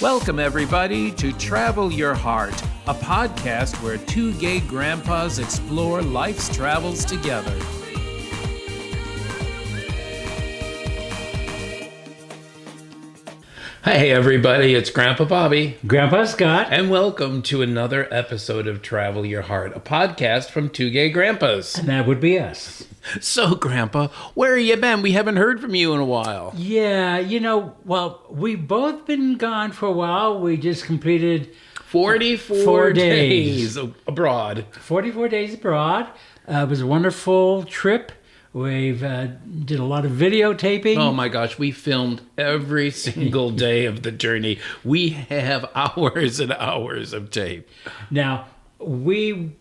Welcome, everybody, to Travel Your Heart, a podcast where two gay grandpas explore life's travels together. Hey, everybody, it's Grandpa Bobby. Grandpa Scott. And welcome to another episode of Travel Your Heart, a podcast from two gay grandpas. And that would be us. So, Grandpa, where have you been? We haven't heard from you in a while. Yeah, we've both been gone for a while. We just completed 44 days abroad. 44 days abroad. It was a wonderful trip. We've did a lot of videotaping. Oh my gosh, we filmed every single day of the journey. We have hours and hours of tape. Now, we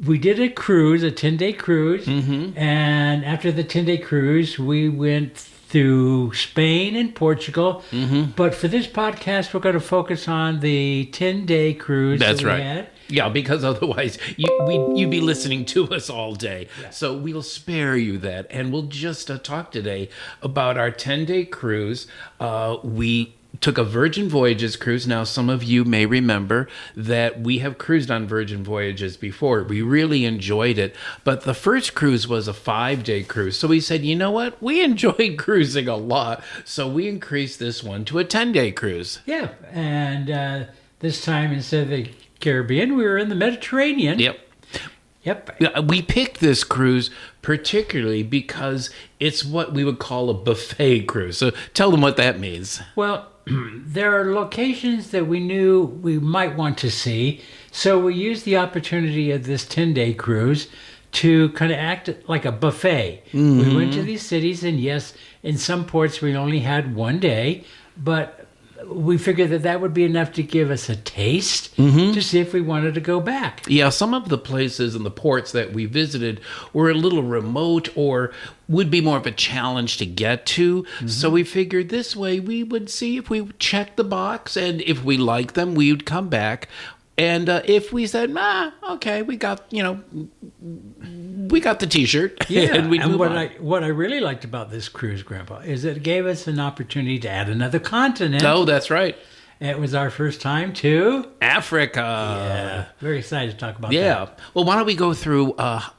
did a cruise, a 10-day cruise, and after the 10-day cruise, we went through Spain and Portugal. But for this podcast, we're going to focus on the 10-day cruise That's that we right. had. Yeah, because otherwise you'd be listening to us all day. Yeah. So we'll spare you that. And we'll just talk today about our 10-day cruise. We took a Virgin Voyages cruise. Now, some of you may remember that we have cruised on Virgin Voyages before. We really enjoyed it. But the first cruise was a 5-day cruise. So we said, you know what? We enjoyed cruising a lot. So we increased this one to a 10-day cruise. Yeah. And this time, instead of the Caribbean, we were in the Mediterranean. Yep. We picked this cruise particularly because it's what we would call a buffet cruise. So tell them what that means. Well, there are locations that we knew we might want to see. So we used the opportunity of this 10-day cruise to kind of act like a buffet. We went to these cities, and yes, in some ports we only had one day, but we figured that would be enough to give us a taste to see if we wanted to go back. Yeah, some of the places and the ports that we visited were a little remote or would be more of a challenge to get to. So we figured this way we would see if we checked the box, and if we liked them, we would come back. And if we said, okay, we got the T-shirt. Yeah, and what I really liked about this cruise, Grandpa, is that it gave us an opportunity to add another continent. Oh, that's right. It was our first time to Africa. Yeah, very excited to talk about that. Yeah. Well, why don't we go through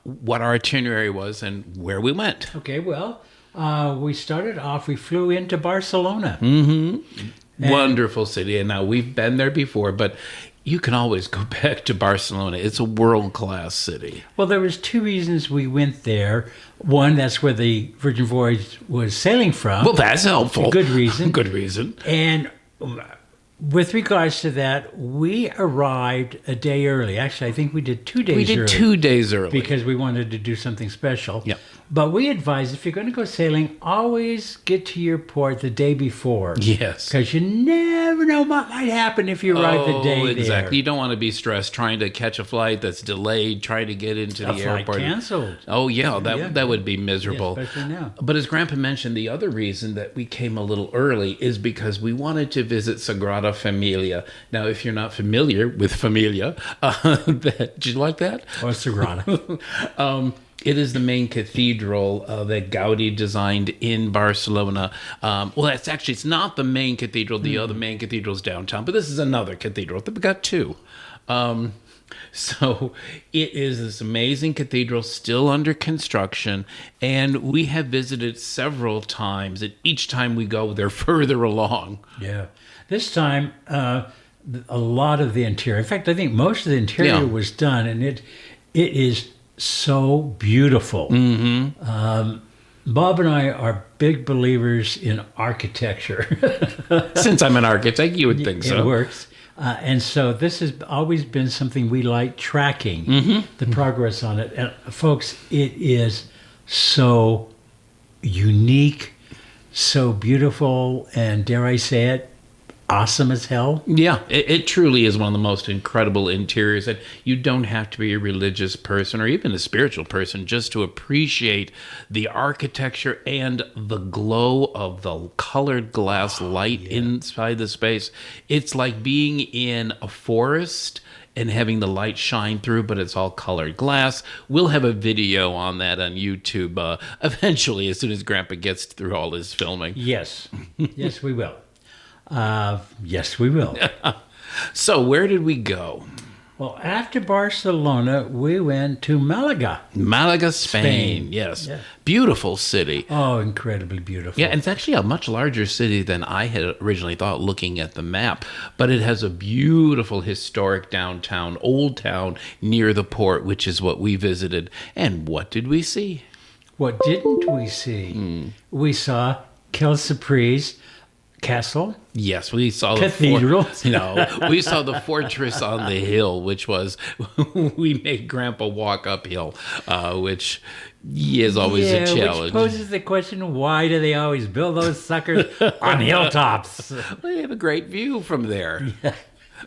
what our itinerary was and where we went? Okay, well, we started off, we flew into Barcelona. Wonderful city. And now we've been there before, but you can always go back to Barcelona. It's a world-class city. Well, there was two reasons we went there. One, that's where the Virgin Voyage was sailing from. Well, that's helpful. Good reason. Good reason. And with regards to that, we arrived a day early. Actually, I think we did 2 days early. 2 days early. Because we wanted to do something special. Yep. But we advise, if you're going to go sailing, always get to your port the day before. Yes. Because you never know what might happen if you arrive the day exactly. there. You don't want to be stressed trying to catch a flight that's delayed, trying to get into the airport. Flight canceled. Oh, yeah, that would be miserable. Yeah, especially now. But as Grandpa mentioned, the other reason that we came a little early is because we wanted to visit Sagrada Familia. Now, if you're not familiar with Familia, did you like that? Or Sagrada. It is the main cathedral that Gaudi designed in Barcelona. It's not the main cathedral. The other main cathedral is downtown, but this is another cathedral. We've got two. So it is this amazing cathedral still under construction, and we have visited several times, and each time we go, they're further along. Yeah. This time, a lot of the interior, in fact, I think most of the interior was done, and it is so beautiful. Bob and I are big believers in architecture. Since I'm an architect, you would think so. It works. And so this has always been something we like tracking, the progress on it. And folks, it is so unique, so beautiful, and dare I say it, awesome as hell. Yeah, it truly is one of the most incredible interiors, and you don't have to be a religious person or even a spiritual person just to appreciate the architecture and the glow of the colored glass light inside the space. It's like being in a forest and having the light shine through, but it's all colored glass. We'll have a video on that on YouTube eventually, as soon as Grandpa gets through all his filming. Yes. Yes, we will. Yes, we will. So where did we go? Well, after Barcelona, we went to Malaga. Malaga, Spain. Yes. Yeah. Beautiful city. Oh, incredibly beautiful. Yeah, and it's actually a much larger city than I had originally thought looking at the map. But it has a beautiful historic downtown, old town near the port, which is what we visited. And what did we see? What didn't we see? We saw Surprise Castle. Yes, we saw Cathedral. We saw the fortress on the hill, which was we made Grandpa walk uphill, which is always a challenge. Which poses the question: why do they always build those suckers on hilltops? They have a great view from there. Yeah.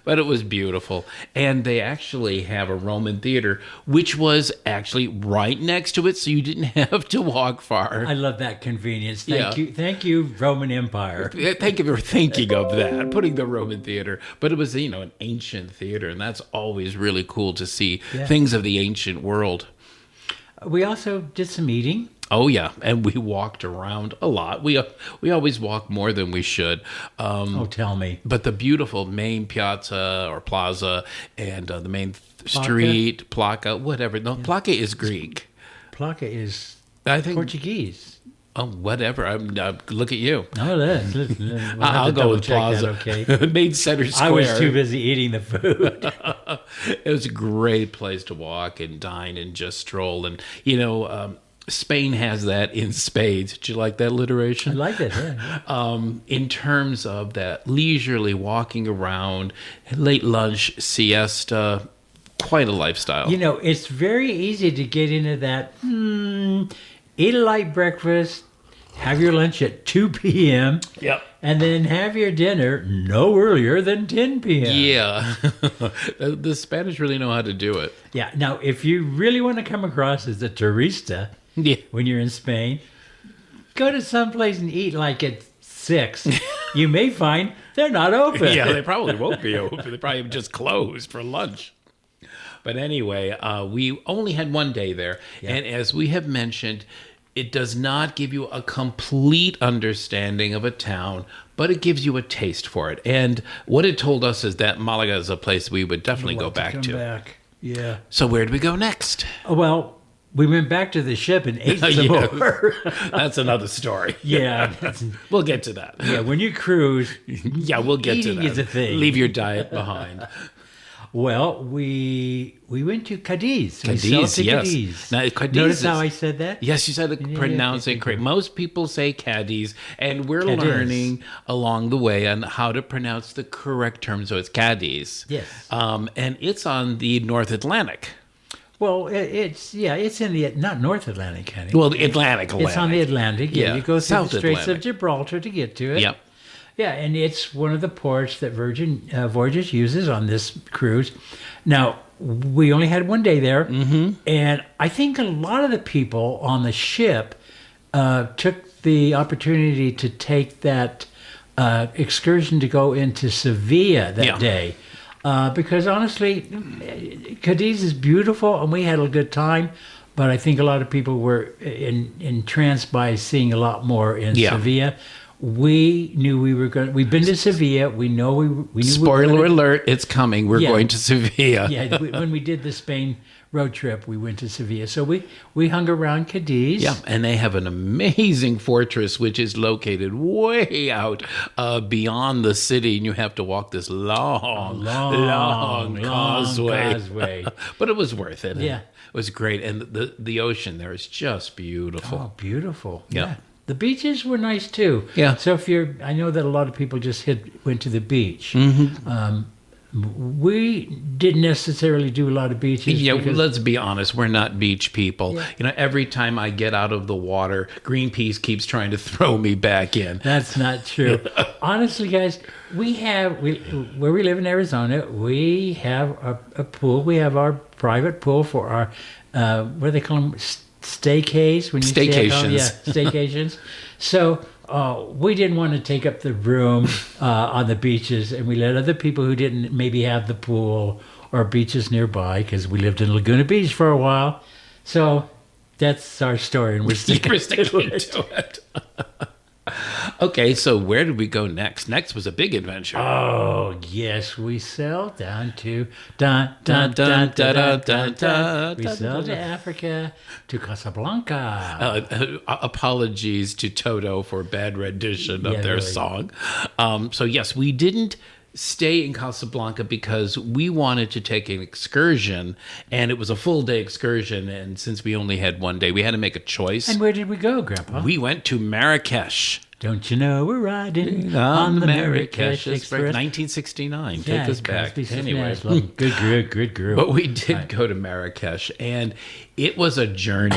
But it was beautiful. And they actually have a Roman theater, which was actually right next to it, so you didn't have to walk far. I love that convenience. Thank you, Roman Empire. Thank you for thinking of that, putting the Roman theater. But it was, an ancient theater, and that's always really cool to see things of the ancient world. We also did some eating. Oh, yeah, and we walked around a lot. We always walk more than we should. Tell me. But the beautiful main piazza or plaza and the main street, Placa, whatever. No, Placa is Greek. Placa is I think Portuguese. Oh, whatever. Look at you. Oh, I'll go with plaza. That, okay. Made Center Square. I was too busy eating the food. It was a great place to walk and dine and just stroll. And, Spain has that in spades. Did you like that alliteration? I like it, yeah. In terms of that leisurely walking around, late lunch, siesta, quite a lifestyle. It's very easy to get into that, eat a light breakfast, have your lunch at 2 p.m., Yep. and then have your dinner no earlier than 10 p.m. Yeah. The Spanish really know how to do it. Yeah. Now, if you really want to come across as a turista when you're in Spain, go to some place and eat like at 6. You may find they're not open. Yeah, they probably won't be open. They probably just closed for lunch. But anyway, we only had one day there. Yeah. And as we have mentioned, it does not give you a complete understanding of a town, but it gives you a taste for it. And what it told us is that Malaga is a place we would definitely go back to. Yeah. So where do we go next? Well, we went back to the ship and ate some more. That's another story. Yeah. We'll get to that. Yeah, when you cruise, we'll get to that. Eating is a thing. Leave your diet behind. Well, we went to Cadiz. Cadiz, yes. Cadiz. Now, Cadiz Notice how I said that? Yes, you said it pronouncing correct. Most people say Cadiz, and we're learning along the way on how to pronounce the correct term. So it's Cadiz. Yes. And it's on the North Atlantic. Well, it's in the not North Atlantic, honey. Well, the Atlantic. It's on the Atlantic. Yeah, you go through South the Straits Atlantic. of Gibraltar to get to it. Yep. Yeah, and it's one of the ports that Virgin Voyages uses on this cruise. Now, we only had one day there, and I think a lot of the people on the ship took the opportunity to take that excursion to go into Sevilla that day. Because honestly, Cadiz is beautiful, and we had a good time. But I think a lot of people were entranced by seeing a lot more in Sevilla. We knew we were going. We've been to Sevilla. We know we knew. Spoiler alert! It's coming. We're going to Sevilla. Yeah, when we did the Spain road trip, we went to Sevilla. So we hung around Cadiz. Yeah, and they have an amazing fortress which is located way out beyond the city, and you have to walk this long causeway. But it was worth it. Yeah, it was great, and the ocean there is just beautiful. Oh, beautiful. Yeah. The beaches were nice too. Yeah. So I know that a lot of people just went to the beach. We didn't necessarily do a lot of beaches. Yeah, let's be honest. We're not beach people. Yeah. Every time I get out of the water, Greenpeace keeps trying to throw me back in. That's not true. Honestly, guys, where we live in Arizona, we have a pool. We have our private pool for our, what do they call them? Staycays when you staycations. Staycations. So we didn't want to take up the room on the beaches, and we let other people who didn't maybe have the pool or beaches nearby, because we lived in Laguna Beach for a while. So that's our story, and we're sticking to it. Okay, so where did we go next? Next was a big adventure. Oh, yes, we sailed down to dun dun dun dun dun dun dun. We sailed to Africa, to Casablanca. Apologies to Toto for bad rendition of Yeah, their really. song. So yes, we didn't stay in Casablanca because we wanted to take an excursion, and it was a full day excursion. And since we only had one day, we had to make a choice. And where did we go, Grandpa? We went to Marrakesh. Don't you know we're riding on the Marrakesh Express? 1969. Yeah, Take us back. Cosby Sixth Anyway. National. Good group. But we did go to Marrakesh, and it was a journey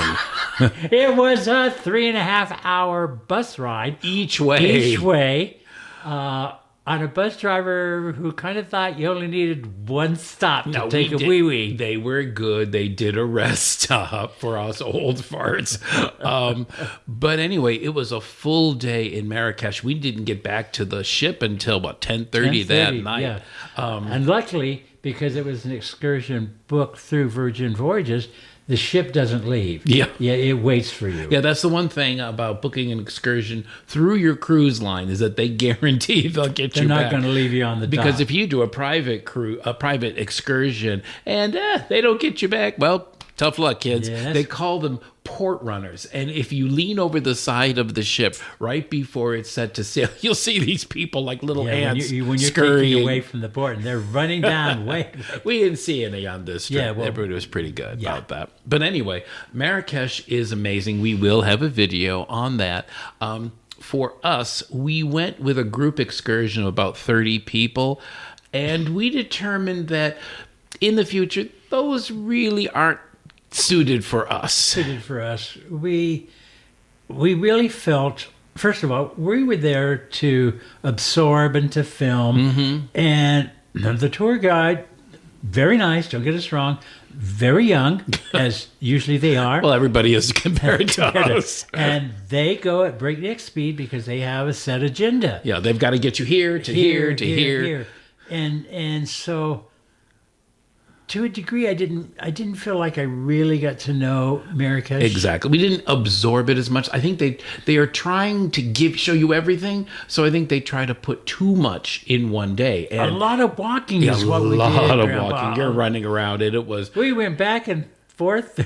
It was a 3.5-hour bus ride each way. On a bus driver who kind of thought you only needed one stop to No, take we a did- wee-wee. They were good. They did a rest stop for us old farts. But anyway, it was a full day in Marrakesh. We didn't get back to the ship until, 10:30 that 10:30, night. yeah. And luckily, because it was an excursion booked through Virgin Voyages, the ship doesn't leave. Yeah. Yeah, it waits for you. Yeah, that's the one thing about booking an excursion through your cruise line is that they guarantee they'll get They're you not back. going to leave you on the Because dock. if you do a private excursion and they don't get you back, well, tough luck, kids. Yes. They call them port runners. And if you lean over the side of the ship right before it's set to sail, you'll see these people like little Yeah, ants when you're scurrying. taking away from the port and they're running down, wait. We didn't see any on this trip. Yeah, well- Everybody was pretty good about that. But anyway, Marrakesh is amazing. We will have a video on that. For us, we went with a group excursion of about 30 people, and we determined that in the future, those really aren't suited for us. Suited for us. We really felt, first of all, we were there to absorb and to film. Mm-hmm. And the tour guide, very nice, don't get us wrong, very young, as usually they are. Well, everybody is compared to us. And they go at breakneck speed because they have a set agenda. Yeah, they've got to get you here to here to here. And so to a degree I didn't feel like I really got to know Marrakesh. Exactly. We didn't absorb it as much. I think they are trying to show you everything. So I think they try to put too much in one day. A And lot of walking is what we did. a lot of Grandpa. walking. You're running around, and it was. We went back and forth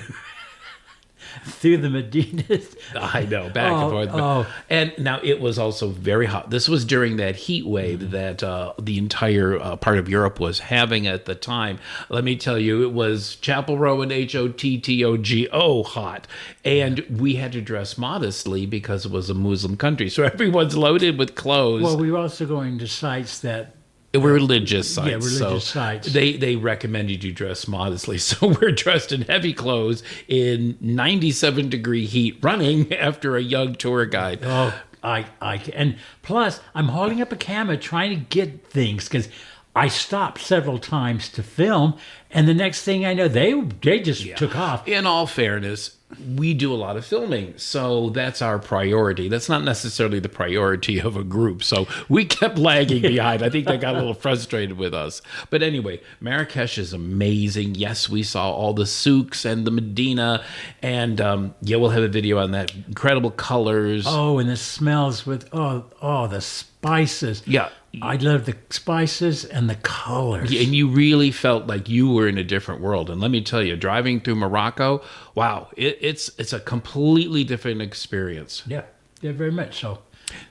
through the Medinas. I know, back and forth. And now it was also very hot. This was during that heat wave that the entire part of Europe was having at the time. Let me tell you, it was Chapel Row and HOTTOGO hot. And we had to dress modestly because it was a Muslim country. So everyone's loaded with clothes. Well, we were also going to sites that We're religious sites. Yeah, religious so sites. They recommended you dress modestly. So we're dressed in heavy clothes in 97-degree heat running after a young tour guide. Oh, and plus I'm holding up a camera trying to get things because I stopped several times to film, and the next thing I know, they just took off. In all fairness, we do a lot of filming, so that's our priority. That's not necessarily the priority of a group. So we kept lagging behind. I think they got a little frustrated with us. But anyway, Marrakesh is amazing. Yes, we saw all the souks and the Medina, and we'll have a video on that. Incredible colors. Oh, and the smells with the spices. Yeah. I love the spices and the colors. And you really felt like you were in a different world. And let me tell you, driving through Morocco, wow, it's a completely different experience. Yeah, very much so.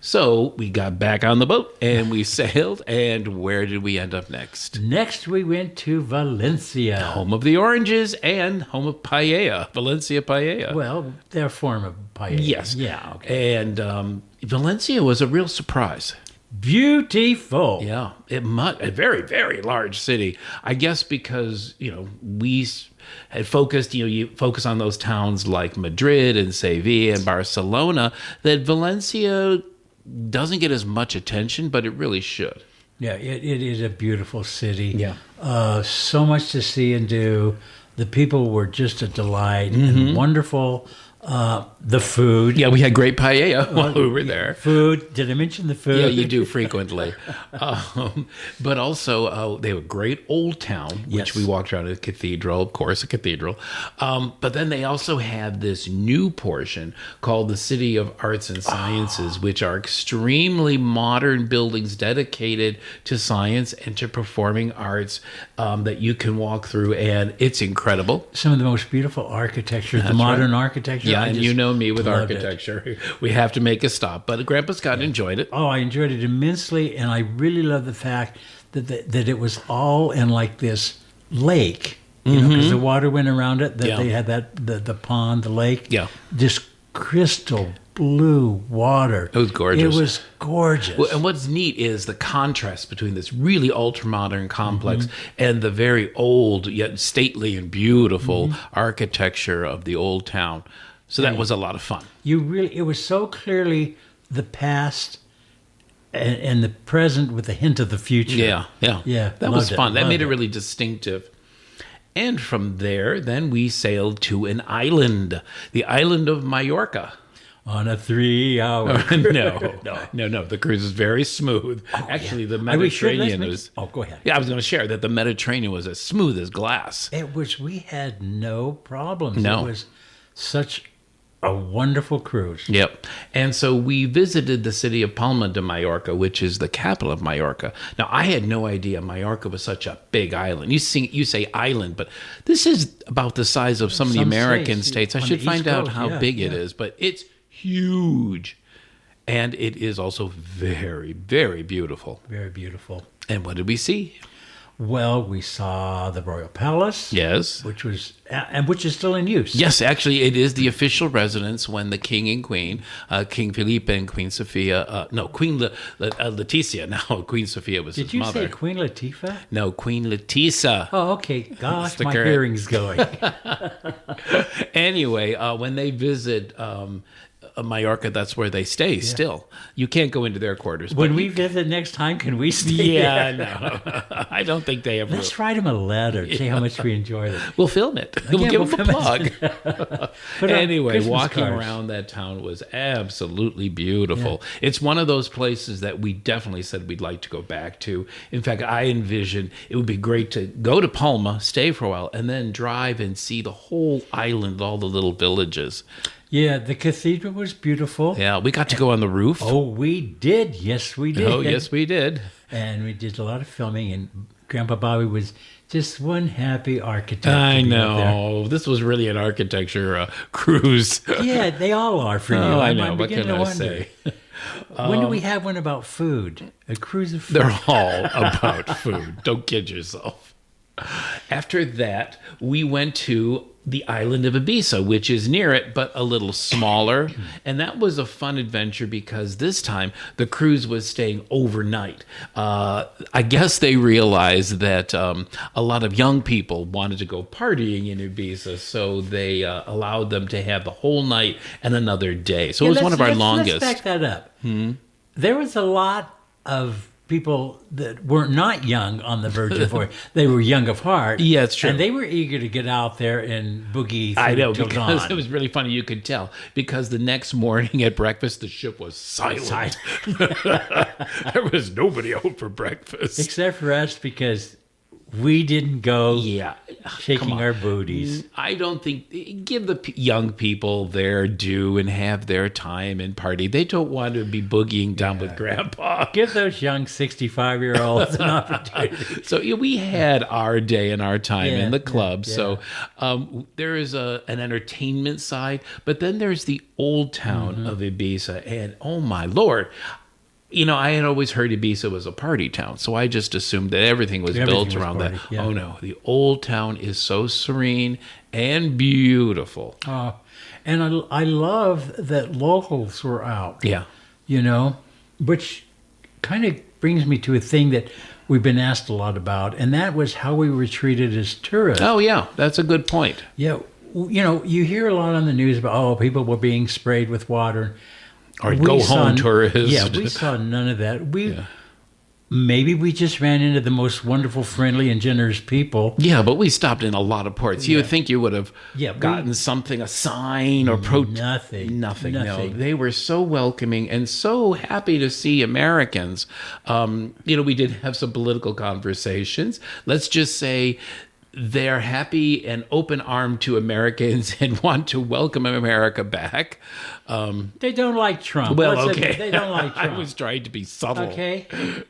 So we got back on the boat and we sailed. And where did we end up next? Next, we went to Valencia. Home of the oranges and home of paella, Valencia paella. Well, their form of paella. Yes. Yeah, okay. And Valencia was a real surprise. Beautiful. Yeah, a very, very large city. I guess because, we had focused, you focus on those towns like Madrid and Sevilla and Barcelona, that Valencia doesn't get as much attention, but it really should. Yeah, it is a beautiful city. Yeah. So much to see and do. The people were just a delight and wonderful. The food. Yeah, we had great paella while we were there. Food. Did I mention the food? Yeah, you do frequently. But also, they have a great old town, which Yes. we walked around a cathedral, of course, a cathedral. But then they also have this new portion called the City of Arts and Sciences, which are extremely modern buildings dedicated to science and to performing arts that you can walk through, and it's incredible. Some of the most beautiful architecture, the modern architecture. Yeah, I and just you know me with loved it. architecture. We have to make a stop. But Grandpa Scott enjoyed it. Oh, I enjoyed it immensely, and I really love the fact that it was all in like this lake, you know, because the water went around it. That Yeah. they had the pond, the lake. Yeah. Just crystal blue water. It was gorgeous. It was gorgeous. Well, and what's neat is the contrast between this really ultra-modern complex and the very old yet stately and beautiful architecture of the old town. So that was a lot of fun. It was so clearly the past and the present with a hint of the future. Yeah. Yeah, That was loved it, fun. That loved made it it. really distinctive. And from there, then we sailed to an island, the island of Mallorca. On a 3-hour No. The cruise is very smooth. Actually, the Are we sure? Mediterranean was. Oh, go ahead. Yeah, I was going to share that the Mediterranean was as smooth as glass. It was. We had no problems. No. It was such a wonderful cruise. Yep. And so we visited the city of Palma de Mallorca, which is the capital of Mallorca. Now, I had no idea Mallorca was such a big island. You say island, but this is about the size of some of the Some American states states. I on should the find East out Coast, how yeah, big it yeah. is, but it's huge. And it is also very, very beautiful. Very beautiful. And what did we see? Well, we saw the Royal Palace. Yes. Which is still in use. Yes, actually, it is the official residence when the king and queen, King Felipe and Queen Sophia, Queen Letizia, now Queen Sophia was Did his you mother. say Queen Latifah? No, Queen Letizia. Oh, okay. Gosh, the my correct- hearing's going. Anyway, when they visit Mallorca, that's where they stay still. You can't go into their quarters. When but we visit next time, can we stay Yeah, there? no. I don't think they ever. Let's write them a letter. Say how much we enjoyed it. We'll film it. We'll give them a plug. Put on Anyway, Christmas walking cards. around that town was absolutely beautiful. It's one of those places that we definitely said we'd like to go back to. In fact, I envisioned it would be great to go to Palma, stay for a while, and then drive and see the whole island, all the little villages. Yeah, the cathedral was beautiful. Yeah, we got to go on the roof. Oh, we did. Yes, we did. Oh, yes, we did. And we did a lot of filming, and Grandpa Bobby was just one happy architect. to I be up there. know. This was really an architecture cruise. Yeah, they all are for you. Oh, I I'm know. What beginning can to I wonder. say? When do we have one about food? A cruise of food? They're all about food. Don't kid yourself. After that, we went to the island of Ibiza, which is near it, but a little smaller. And that was a fun adventure because this time the cruise was staying overnight. I guess they realized that a lot of young people wanted to go partying in Ibiza, so they allowed them to have the whole night and another day. So it was one of our longest. Let's back that up. There was a lot of people that were not young on the Virgin Voyage. They were young of heart. Yeah, it's true. And they were eager to get out there and boogie through I know, till because dawn. it was really funny. You could tell because the next morning at breakfast, the ship was silent. There was nobody out for breakfast. Except for us, because we didn't go Yeah, shaking come on. our booties. I don't think give the young people their due and have their time and party. They don't want to be boogieing down with Grandpa. Give those young 65-year-olds an opportunity. So yeah, we had our day and our time Yeah, in the club. yeah. So there is an entertainment side, but then there's the old town of Ibiza, and oh my Lord. You know, I had always heard Ibiza was a party town, so I just assumed that everything was built was around party, that. yeah. Oh no, the old town is so serene and beautiful. And I love that locals were out. Yeah. You know, which kind of brings me to a thing that we've been asked a lot about, and that was how we were treated as tourists. Oh yeah, that's a good point. Yeah, you know, you hear a lot on the news about, people were being sprayed with water. Or We go saw- home tourist. Yeah, we saw none of that. maybe we just ran into the most wonderful, friendly, and generous people. Yeah, but we stopped in a lot of ports. You would think you would have gotten something, a sign or Nothing. No, they were so welcoming and so happy to see Americans. We did have some political conversations. Let's just say they're happy and open-armed to Americans and want to welcome America back. They don't like Trump. Well, okay. They don't like Trump. I was trying to be subtle. Okay.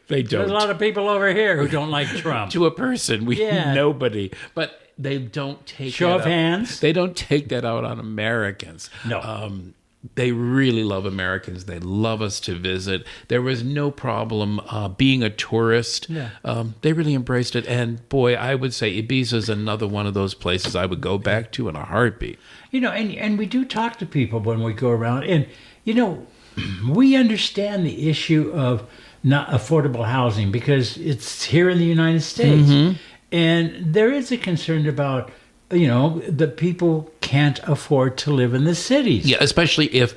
They don't. There's a lot of people over here who don't like Trump. To a person, nobody. But they don't take show of hands. They don't take that out on Americans. No. They really love Americans. They love us to visit. There was no problem being a tourist. Yeah. They really embraced it. And boy, I would say Ibiza is another one of those places I would go back to in a heartbeat. And we do talk to people when we go around. And, we understand the issue of not affordable housing because it's here in the United States. Mm-hmm. And there is a concern about that people can't afford to live in the cities. Yeah, especially if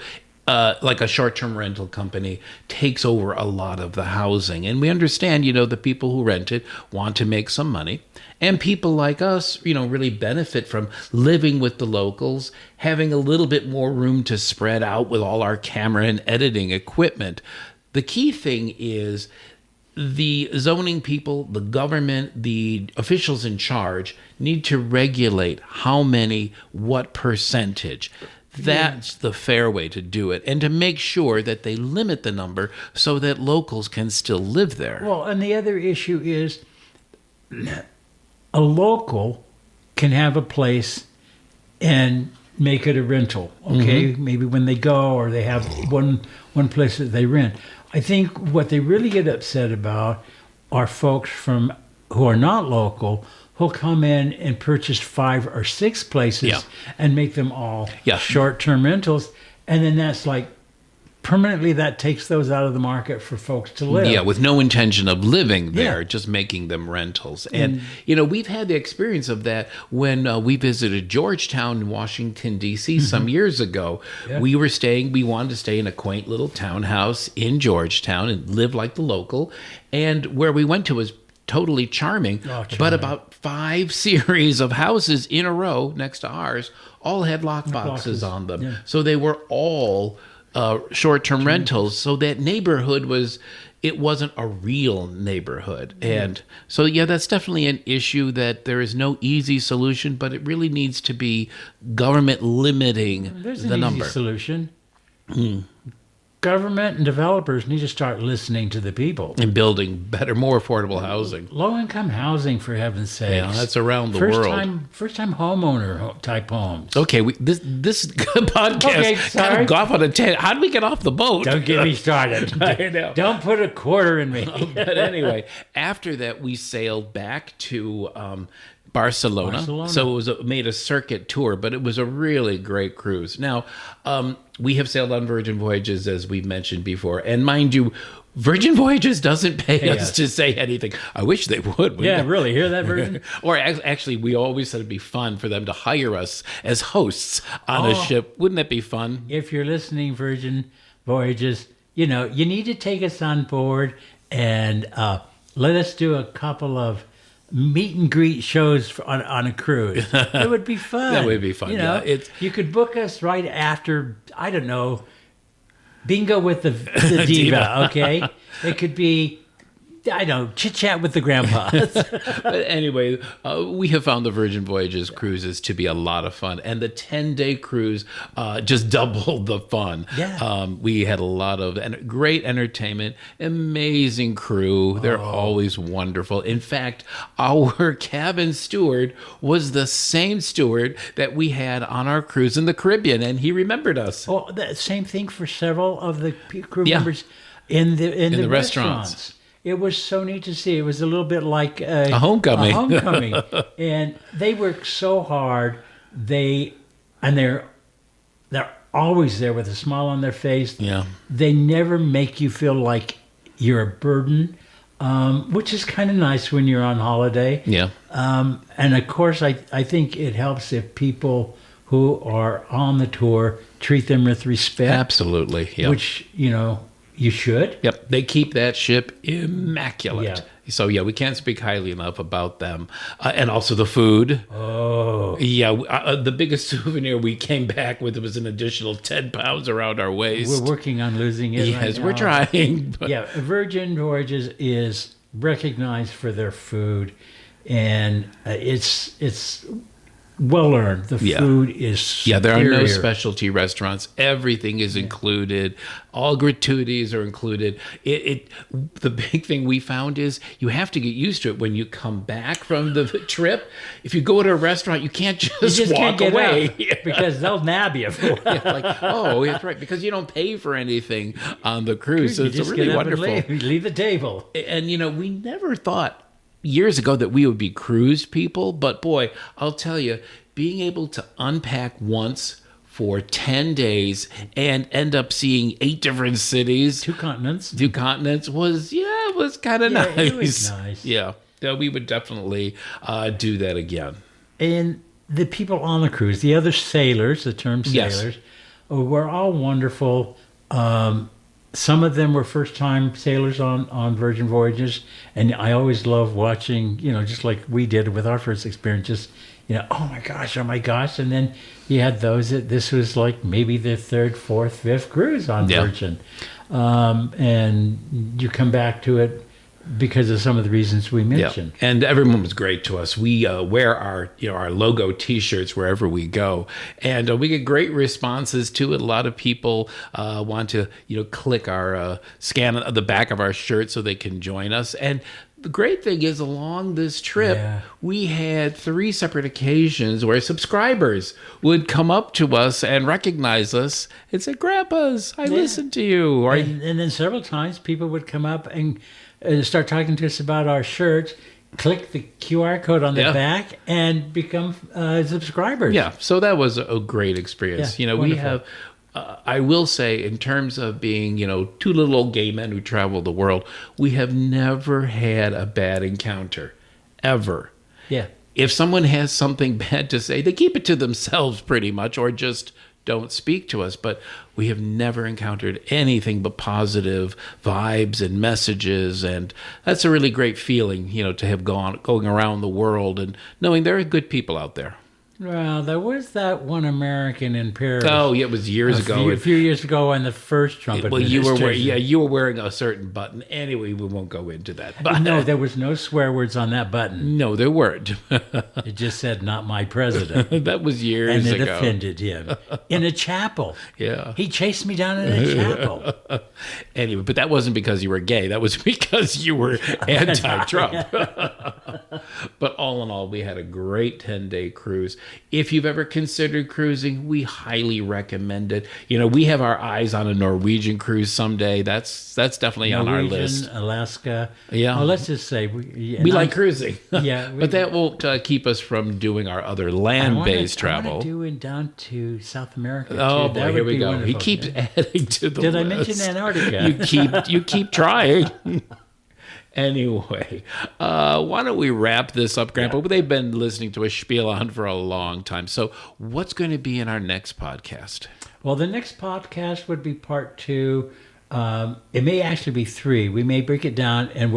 like a short-term rental company takes over a lot of the housing. And we understand, the people who rent it want to make some money. And people like us, really benefit from living with the locals, having a little bit more room to spread out with all our camera and editing equipment. The key thing is the zoning people, the government, the officials in charge need to regulate how many, what percentage. That's the fair way to do it, and to make sure that they limit the number so that locals can still live there. Well, and the other issue is a local can have a place and make it a rental, okay? Mm-hmm. Maybe when they go or they have one place that they rent. I think what they really get upset about are folks who are not local who'll come in and purchase 5 or 6 places and make them all short-term rentals. And then that's like permanently that takes those out of the market for folks to live. Yeah, with no intention of living there, just making them rentals. And, we've had the experience of that when we visited Georgetown in Washington, D.C. some years ago. Yeah. We wanted to stay in a quaint little townhouse in Georgetown and live like the local. And where we went to was totally charming. But about 5 series of houses in a row next to ours all had lock boxes on them. Yeah. So they were all short-term rentals. So that neighborhood wasn't a real neighborhood. And so, that's definitely an issue that there is no easy solution, but it really needs to be government limiting the number. Easy solution. Government and developers need to start listening to the people. And building better, more affordable housing. Low-income housing, for heaven's sake. Yeah, that's around the world. First-time homeowner type homes. Okay, this podcast kind of got off on a tangent. How did we get off the boat? Don't get me started. I know. Don't put a quarter in me. But anyway, after that, we sailed back to Barcelona. So it made a circuit tour, but it was a really great cruise. Now, we have sailed on Virgin Voyages, as we mentioned before. And mind you, Virgin Voyages doesn't pay us to say anything. I wish they would. Yeah, really. Hear that, Virgin? Or actually, we always said it'd be fun for them to hire us as hosts on a ship. Wouldn't that be fun? If you're listening, Virgin Voyages, you need to take us on board and let us do a couple of meet and greet shows on a cruise. It would be fun. That would be fun. You could book us right after, I don't know, bingo with the diva. Okay, it could be, I don't know, chit chat with the grandpas. But anyway, we have found the Virgin Voyages cruises to be a lot of fun, and the 10-day cruise just doubled the fun. Yeah. We had a lot of great entertainment, amazing crew. They're always wonderful. In fact, our cabin steward was the same steward that we had on our cruise in the Caribbean, and he remembered us. Well, the same thing for several of the crew members in the restaurants. It was so neat to see. It was a little bit like a homecoming. And they work so hard. They're always there with a smile on their face. Yeah. They never make you feel like you're a burden, which is kind of nice when you're on holiday. Yeah. And of course, I think it helps if people who are on the tour treat them with respect. Absolutely. Yeah. Which, You should. Yep, they keep that ship immaculate. Yeah. So we can't speak highly enough about them, and also the food. Oh, Yeah, the biggest souvenir we came back with was an additional 10 pounds around our waist. we're working on losing it. Yes, right we're now. trying. But Yeah, Virgin Voyages is recognized for their food, and it's well earned. The Yeah. food is yeah, there are no superior. specialty restaurants. Everything is included. All gratuities are included. The big thing we found is you have to get used to it when you come back from the trip. If you go to a restaurant, you can't You just, just walk can't get away. out because they'll nab you. For a while. Like, oh, that's right, because you don't pay for anything on the cruise. So You it's just really get up and wonderful. leave the table. And we never thought years ago that we would be cruise people, but boy, I'll tell you, being able to unpack once for 10 days and end up seeing 8 different cities, 2 continents. 2 continents was kind of Yeah, nice. it was nice. Yeah, we would definitely do that again. And the people on the cruise, the other sailors, the term Yes. sailors, were all wonderful. Some of them were first-time sailors on Virgin Voyages, and I always love watching, just like we did with our first experience, just, oh my gosh. And then you had those that this was like maybe their 3rd, 4th, 5th cruise on Yeah. Virgin. And you come back to it because of some of the reasons we mentioned. And everyone was great to us. We wear our logo T-shirts wherever we go, and we get great responses to it. A lot of people want to click our scan the back of our shirt so they can join us. And the great thing is, along this trip, Yeah. we had 3 separate occasions where subscribers would come up to us and recognize us and say, "Grandpas, I listened to you." Or And then several times people would come up and start talking to us about our shirts, click the QR code on the Yeah. back, and become subscribers. Yeah, so that was a great experience. Yeah, We wonderful. have, I will say, in terms of being, 2 little old gay men who travel the world, we have never had a bad encounter, ever. Yeah. If someone has something bad to say, they keep it to themselves pretty much, or just don't speak to us. But we have never encountered anything but positive vibes and messages, and that's a really great feeling, to have going around the world and knowing there are good people out there. Well, there was that one American in Paris. Oh, yeah, it was years ago. A few years ago on the first Trump Well, you were administration. wearing a certain button. Anyway, we won't go into that. But No, there was no swear words on that button. no, there weren't. It just said, "Not my president." That was years And it ago. offended him. In a chapel. Yeah. He chased me down in a chapel. Anyway, but that wasn't because you were gay. That was because you were anti-Trump. But all in all, we had a great 10-day cruise. If you've ever considered cruising, we highly recommend it. We have our eyes on a Norwegian cruise someday. That's definitely on our Norwegian, list. Alaska. Yeah. Well, let's just say we like cruising. Yeah, but that won't keep us from doing our other land-based I travel. want to do it down to South America. Oh too. That boy, here would we be go. wonderful. He keeps adding to the Did list. I mention Antarctica? You keep trying. Anyway, why don't we wrap this up, Grandpa? They've been listening to us spiel on for a long time. So what's going to be in our next podcast? Well, the next podcast would be part 2. It may actually be 3. We may break it down and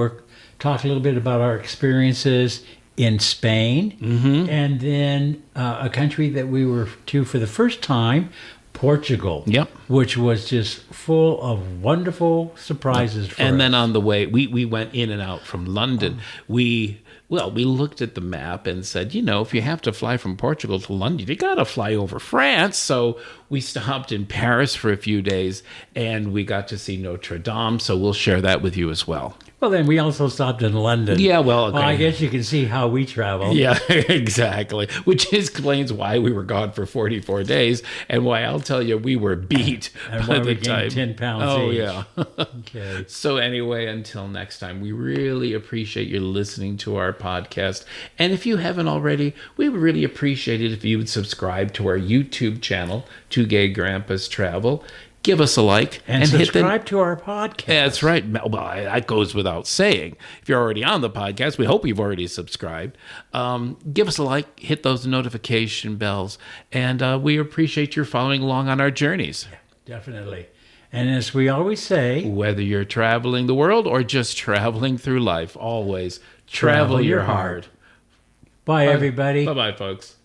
talk a little bit about our experiences in Spain, and then a country that we were to for the first time, Portugal. Yep. Which was just full of wonderful surprises for us. And then on the way, we went in and out from London. We looked at the map and said, if you have to fly from Portugal to London, you got to fly over France. So we stopped in Paris for a few days, and we got to see Notre Dame. So we'll share that with you as well. Well, then we also stopped in London. Yeah, well, okay. I guess you can see how we travel. Yeah, exactly. Which explains why we were gone for 44 days and why I'll tell you we were beat And by why the we time. gained 10 pounds Oh, each. yeah. Okay. So anyway, until next time, we really appreciate you listening to our podcast. And if you haven't already, we would really appreciate it if you would subscribe to our YouTube channel, Two Gay Grandpas Travel. Give us a like And hit the subscribe to our podcast. That's right. Well, that goes without saying. If you're already on the podcast, we hope you've already subscribed. Give us a like, hit those notification bells, and we appreciate your following along on our journeys. Definitely. And as we always say, Whether you're traveling the world or just traveling through life, always travel your heart. Bye, everybody. Bye-bye, folks.